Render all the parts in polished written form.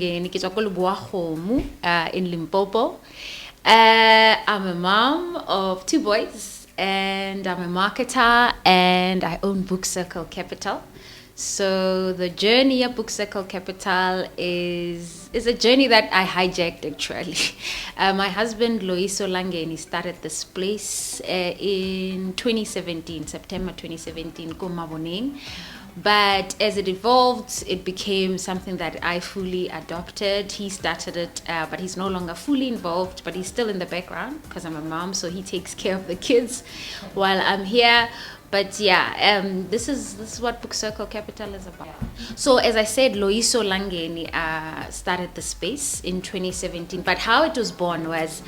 Langeni, ke tswa ko Leboakgomo, in Limpopo. I'm a mom of 2 boys, and I'm a marketer, and I own Book Circle Capital. So the journey of Book Circle Capital is a journey that I hijacked actually. My husband Sewela Langeni started this place in 2017, September 2017, Maboneng. But as it evolved, it became something that I fully adopted. He started it, but he's no longer fully involved, but he's still in the background because I'm a mom, so he takes care of the kids while I'm here. But yeah, this is what Book Circle Capital is about. So as I said, Sewela Langeni started the space in 2017. But how it was born was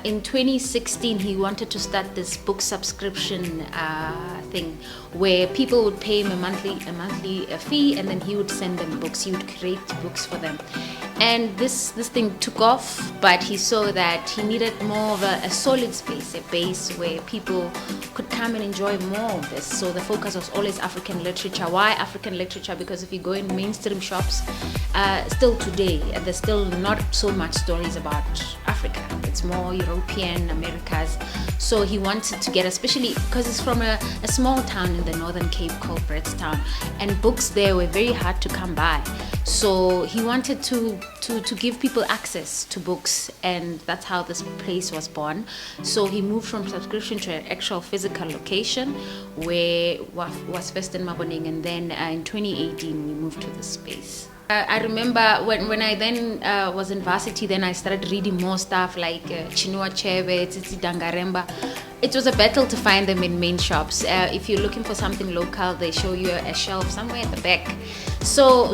in 2016, he wanted to start this book subscription thing where people would pay him a monthly fee, and then he would send them books. He would create books for them. And this thing took off, but he saw that he needed more of a solid space, a base where people could come and enjoy more of this. So the focus was always African literature. Why African literature? Because if you go in mainstream shops, still today, there's still not so much stories about Africa. It's more European, Americas. So he wanted to get, especially because he's from a small town in the Northern Cape called Brettstown, and books there were very hard to come by. So he wanted to give people access to books, and that's how this place was born. So he moved from subscription to an actual physical location, where was first in Maboneng, and then in 2018 we moved to this space. I remember when I then was in varsity, then I started reading more stuff like Chinua Achebe, Tsitsi Dangaremba. It was a battle to find them in main shops. If you're looking for something local, they show you a shelf somewhere at the back. So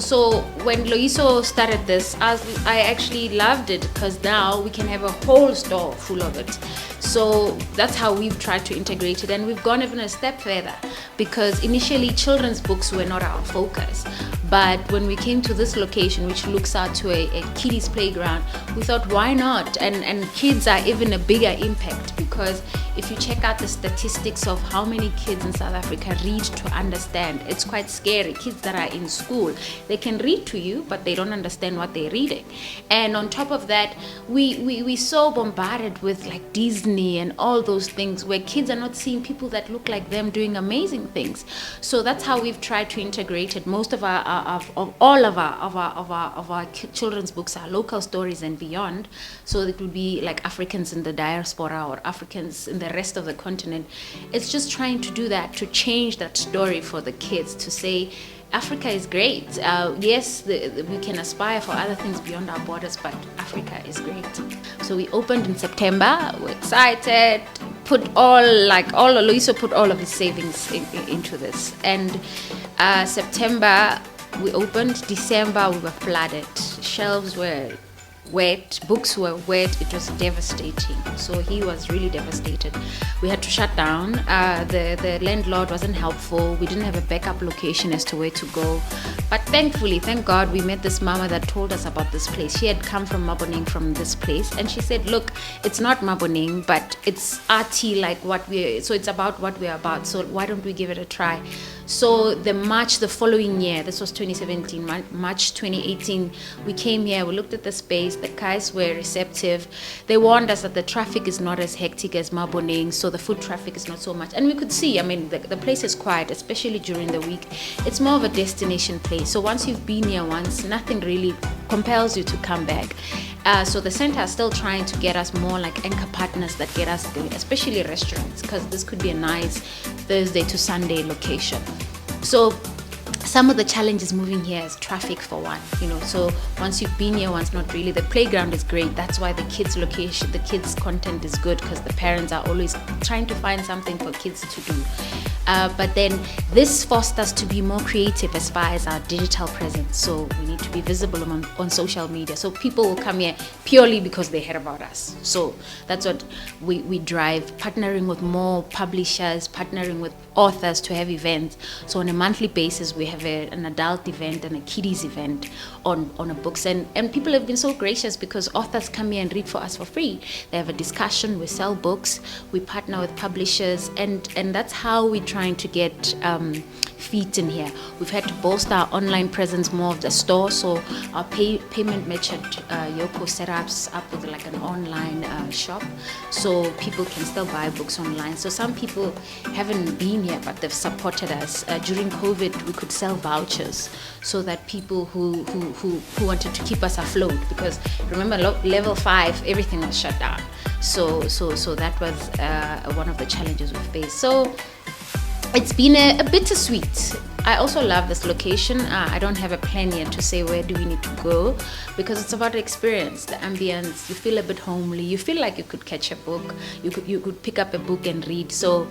when Loiso started this, I actually loved it, because now we can have a whole store full of it. So that's how we've tried to integrate it, and we've gone even a step further, because initially children's books were not our focus. But when we came to this location, which looks out to a kiddies playground, we thought, why not? And kids are even a bigger impact, because if you check out the statistics of how many kids in South Africa read to understand, it's quite scary. Kids that are in school, they can read to you, but they don't understand what they're reading. And on top of that, we so bombarded with like Disney and all those things, where kids are not seeing people that look like them doing amazing things. So that's how we've tried to integrate it. Most of all of our children's books are local stories and beyond. So it would be like Africans in the diaspora or Africans in the rest of the continent. It's just trying to do that, to change that story for the kids, to say Africa is great. Yes, we can aspire for other things beyond our borders, but Africa is great. So we opened in September. We're excited. Loiso put all of his savings into this. And September we opened. December we were flooded. Shelves were wet, books were wet. It was devastating. So he was really devastated. We had to shut down. The landlord wasn't helpful. We didn't have a backup location as to where to go. But thankfully, thank God, we met this mama that told us about this place. She had come from Maboneng, from this place, and she said, look, it's not Maboneng, but it's arty, like so it's about what we're about. So why don't we give it a try? So the following year, this was 2017, March 2018, we came here, we looked at the space, the guys were receptive. They warned us that the traffic is not as hectic as Maboneng, so the foot traffic is not so much. And we could see, the place is quiet, especially during the week. It's more of a destination place. So once you've been here once, nothing really compels you to come back. So the center is still trying to get us more like anchor partners that get us going, especially restaurants, because this could be a nice Thursday to Sunday location. So some of the challenges moving here is traffic, for one, so once you've been here once, not really. The playground is great. That's why the kids content is good, because the parents are always trying to find something for kids to do. But then this forced us to be more creative as far as our digital presence. So we need to be visible on social media. So people will come here purely because they heard about us. So that's what we drive, partnering with more publishers, partnering with authors to have events. So on a monthly basis, we have an adult event and a kiddies event on a books. And people have been so gracious, because authors come here and read for us for free. They have a discussion, we sell books, we partner with publishers, and that's how we're trying to get feet in here. We've had to bolster our online presence more of the store. So our payment merchant, Yoko, set us up with like an online shop, so people can still buy books online. So some people haven't been here, but they've supported us. During COVID, we could sell vouchers so that people who wanted to keep us afloat, because remember, level 5, everything was shut down. So that was one of the challenges we faced. So it's been a bittersweet. I also love this location. I don't have a plan yet to say where do we need to go, because it's about the experience, the ambience. You feel a bit homely. You feel like you could catch a book. You could pick up a book and read. So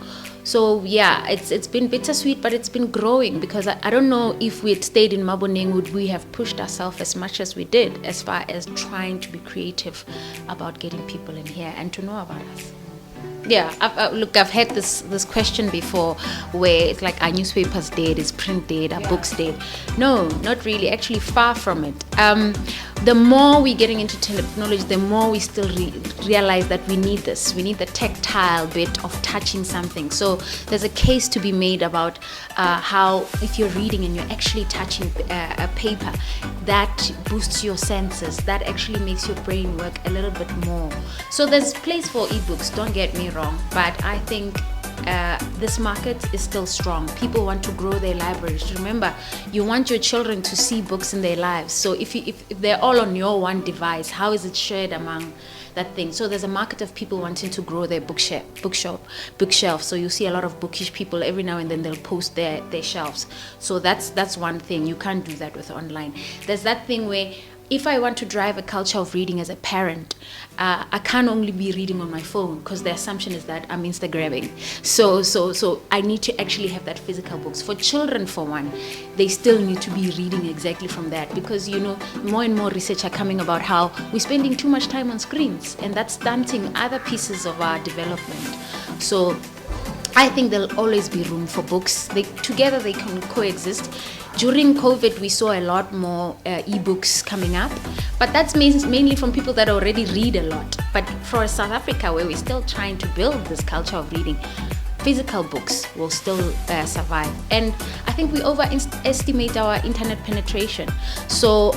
yeah, it's been bittersweet, but it's been growing, because I don't know if we had stayed in Maboneng, would we have pushed ourselves as much as we did, as far as trying to be creative about getting people in here and to know about us. Yeah, I've had this question before, where it's like, our newspapers dead, is print dead, our books dead. No, not really. Actually, far from it. The more we're getting into technology, the more we still realize that we need this. We need the tactile bit of touching something. So there's a case to be made about how, if you're reading and you're actually touching a paper, that boosts your senses. That actually makes your brain work a little bit more. So there's place for ebooks, don't get me wrong, but I think this market is still strong. People want to grow their libraries. Remember, you want your children to see books in their lives. So if they're all on your one device, how is it shared among that thing? So there's a market of people wanting to grow their bookshelf. So you see a lot of bookish people, every now and then they'll post their shelves. So that's one thing. You can't do that with online. There's that thing where, if I want to drive a culture of reading as a parent, I can't only be reading on my phone, because the assumption is that I'm Instagramming. So I need to actually have that physical books. For children, for one, they still need to be reading exactly from that, because more and more research are coming about how we're spending too much time on screens, and that's stunting other pieces of our development. So I think there'll always be room for books. Together they can coexist. During COVID, we saw a lot more ebooks coming up, but that's mainly from people that already read a lot. But for South Africa, where we're still trying to build this culture of reading, physical books will still survive. And I think we overestimate our internet penetration. So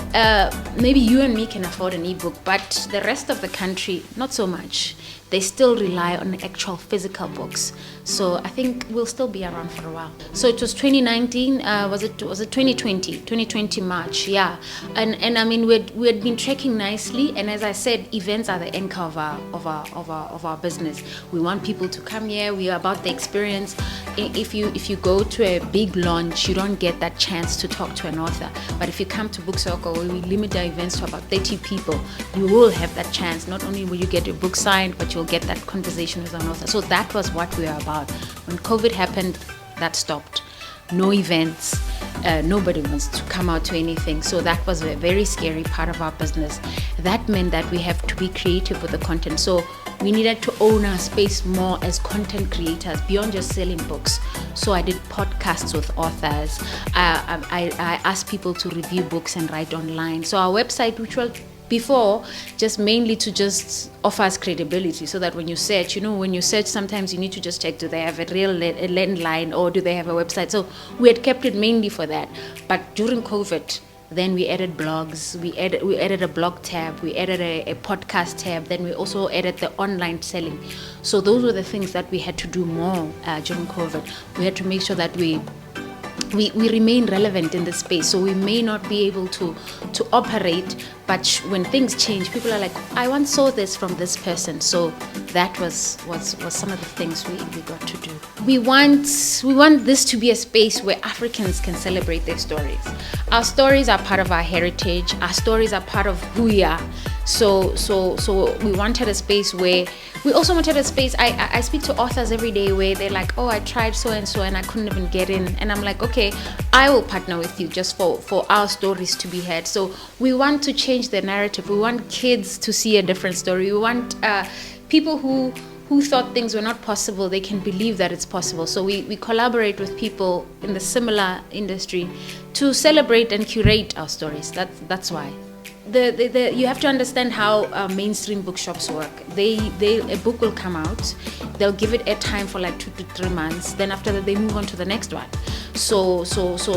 maybe you and me can afford an ebook, but the rest of the country, not so much. They still rely on actual physical books. So I think we'll still be around for a while. So it was 2019, was it 2020? 2020 March, yeah. And I mean, we had been tracking nicely, and as I said, events are the anchor of our business. We want people to come here. We are about the experience. If you go to a big launch, you don't get that chance to talk to an author. But if you come to Book Circle, where we limit our events to about 30 people, you will have that chance. Not only will you get your book signed, but you'll get that conversation with an author. So that was what we were about. When COVID happened, that stopped. No events. Nobody wants to come out to anything. So that was a very scary part of our business. That meant that we have to be creative with the content. So we needed to own our space more as content creators, beyond just selling books. So I did podcasts with authors. I asked people to review books and write online. So our website, which was before just mainly to just offer us credibility, so that when you search, sometimes you need to just check, do they have a real landline, or do they have a website? So we had kept it mainly for that. But during COVID, then we added blogs, we added a blog tab, we added a podcast tab, then we also added the online selling. So those were the things that we had to do more during COVID. We had to make sure that we remain relevant in the space. So we may not be able to operate, but when things change, people are like, I once saw this from this person. So that was some of the things we got to do. We want this to be a space where Africans can celebrate their stories. Our stories are part of our heritage. Our stories are part of who we are. So we wanted a space where we also wanted a space. I speak to authors every day where they're like, oh, I tried so and so and I couldn't even get in. And I'm like, okay, I will partner with you just for our stories to be heard. So we want to change the narrative. We want kids to see a different story. We want people who thought things were not possible, they can believe that it's possible. So we collaborate with people in the similar industry to celebrate and curate our stories. That's why. You have to understand how mainstream bookshops work. A book will come out, they'll give it airtime for like 2 to 3 months, then after that they move on to the next one. So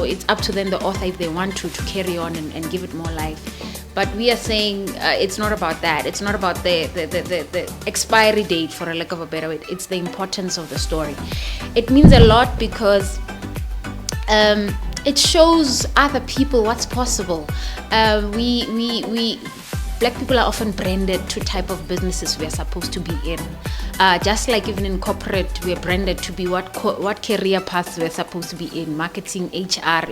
it's up to them, the author, if they want to carry on and give it more life. But we are saying it's not about that. It's not about the expiry date, for a lack of a better word. It's the importance of the story. It means a lot because it shows other people what's possible. We Black people are often branded to type of businesses we are supposed to be in. Just like even in corporate, we are branded to be what career paths we're supposed to be in, marketing, HR,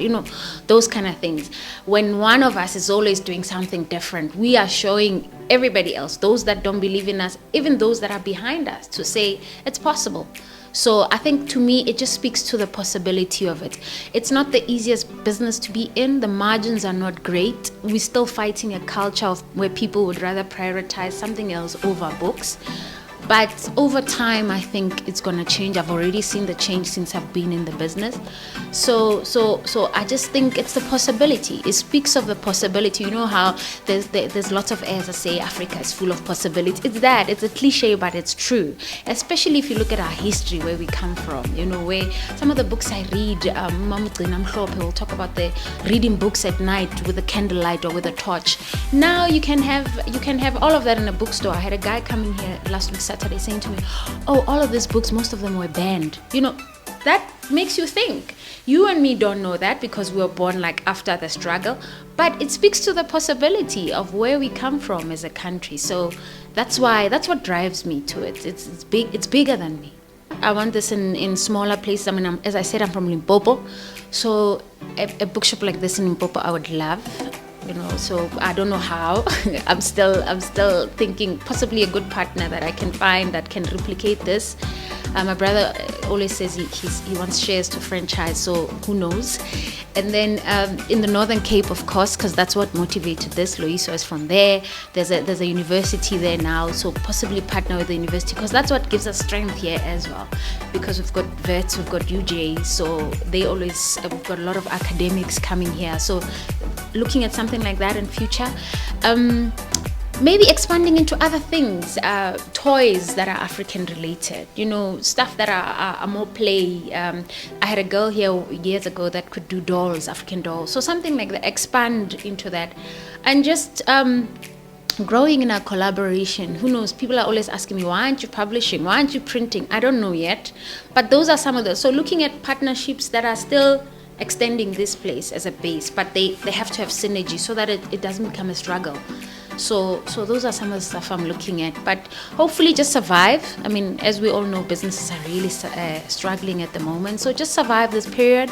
those kind of things. When one of us is always doing something different, we are showing everybody else, those that don't believe in us, even those that are behind us, to say it's possible. So I think, to me, it just speaks to the possibility of it. It's not the easiest business to be in. The margins are not great. We're still fighting a culture where people would rather prioritize something else over books. But over time, I think it's going to change. I've already seen the change since I've been in the business. So I just think it's the possibility. It speaks of the possibility. You know how there's lots of airs that say Africa is full of possibilities. It's that. It's a cliche, but it's true. Especially if you look at our history, where we come from. Where some of the books I read, will talk about the reading books at night with a candlelight or with a torch. Now you can have all of that in a bookstore. I had a guy coming here last week Saturday saying to me, oh, all of these books, most of them were banned. That makes you think. You and me don't know that because we were born after the struggle, but it speaks to the possibility of where we come from as a country. So that's what drives me to it. It's big. It's bigger than me. I want this in smaller places. As I said, I'm from Limpopo, so a bookshop like this in Limpopo, I would love. So I don't know how. I'm still thinking possibly a good partner that I can find that can replicate this. My brother always says he wants shares to franchise, so who knows. And then in the Northern Cape, of course, because that's what motivated this. Loiso is from there. There's a university there now, so possibly partner with the university, because that's what gives us strength here as well. Because we've got vets, we've got UJ, so we've got a lot of academics coming here. So looking at something like that in future. Maybe expanding into other things, toys that are African related, stuff that are more play. I had a girl here years ago that could do dolls, African dolls. So something like that, expand into that. And just growing in our collaboration. Who knows? People are always asking me, why aren't you publishing? Why aren't you printing? I don't know yet. But those are some of those. So looking at partnerships that are still extending this place as a base, but they have to have synergy so that it doesn't become a struggle. So those are some of the stuff I'm looking at, but hopefully just survive. As we all know, businesses are really struggling at the moment. So just survive this period,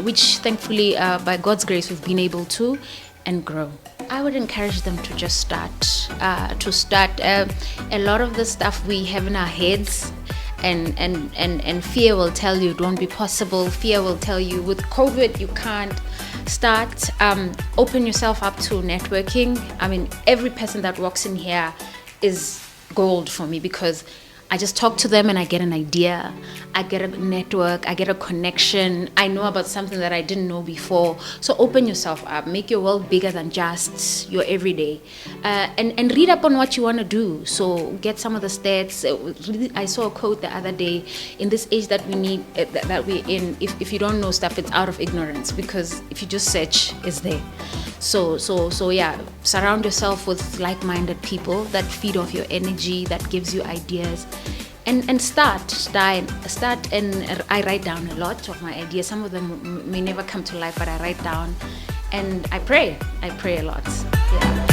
which thankfully, by God's grace, we've been able to, and grow. I would encourage them to just start. A lot of the stuff we have in our heads, and fear will tell you it won't be possible. Fear will tell you with COVID you can't start. Open yourself up to networking. Every person that walks in here is gold for me, because I just talk to them and I get an idea. I get a network, I get a connection. I know about something that I didn't know before. So open yourself up, make your world bigger than just your everyday. And read up on what you want to do. So get some of the stats. I saw a quote the other day, in this age that we need, that we're in, if you don't know stuff, it's out of ignorance, because if you just search, it's there. So yeah, surround yourself with like-minded people that feed off your energy, that gives you ideas, and start. And I write down a lot of my ideas. Some of them may never come to life, but I write down, and I pray a lot. Yeah.